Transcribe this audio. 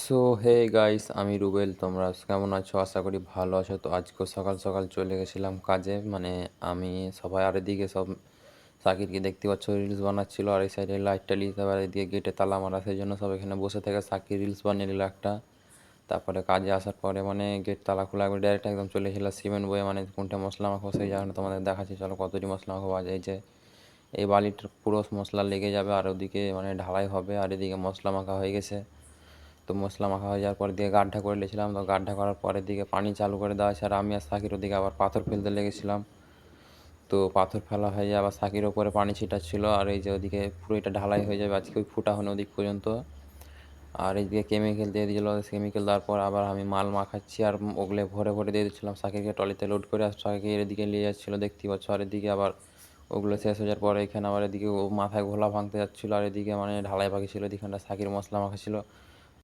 So hey guys, আমি রুবেল। তোমরা কেমন আছো? আশা করি ভালো আছো। তো আজকে সকাল সকাল চলে গেছিলাম কাজে। আমি সবাই আর এদিকে সব সাকিরকে দেখতে পাচ্ছ রিলস বানাচ্ছিল, আর এই সাইডে লাইট টালিয়ে আবার এদিকে গেটে তালা মারা, সেই জন্য সব এখানে বসে থেকে সাকির রিলস বানিয়ে নিল একটা। তারপরে কাজে আসার পরে গেট তালা খোলা একবার ডাইরেক্ট একদম চলে এসেছিলাম সিমেন্ট বয়ে, কোনটা মশলা মাখবো সেই জায়গাটা তোমাদের দেখাচ্ছি। চলো কতটি মশলা মাখবো। আজ এই যে এই বালিটার পুরো মশলা লেগে যাবে, আর ওদিকে ঢালাই হবে, আর এদিকে মশলা মাখা হয়ে গেছে। তো মশলা মাখা হয়ে যাওয়ার পর দিয়ে গাড্ডা করে নিয়েছিলাম। তো গাড্ডা করার পরের দিকে পানি চালু করে দেওয়া আছে, আর আমি আর সাকির ওদিকে আবার পাথর ফেলতে লেগেছিলাম। তো পাথর ফেলা হয়ে যায়, আবার সাকির ওপরে পানি ছিটাচ্ছিল, আর এই যে ওদিকে পুরো এটা ঢালাই হয়ে যাবে আজকে, ওই ফুটা হলো ওদিক পর্যন্ত। আর এইদিকে কেমিক্যাল দিয়ে দিয়েছিলো, কেমিক্যাল দেওয়ার পর আবার আমি মাল মাখাচ্ছি, আর ওগুলো ভরে ভরে দিয়ে দিচ্ছিলাম সাকিরকে ট্রলিতে লোড করে, আর সাকির এদিকে নিয়ে যাচ্ছিলো দেখতে পাচ্ছ। আর এদিকে আবার ওগুলো শেষ হয়ে যাওয়ার পরে এখানে আবার এদিকে ও মাথায় ঘোলা ভাঙতে যাচ্ছিলো, আর এদিকে ঢালাই পাখি ছিল, এদিকে সাকির মশলা মাখা ছিল।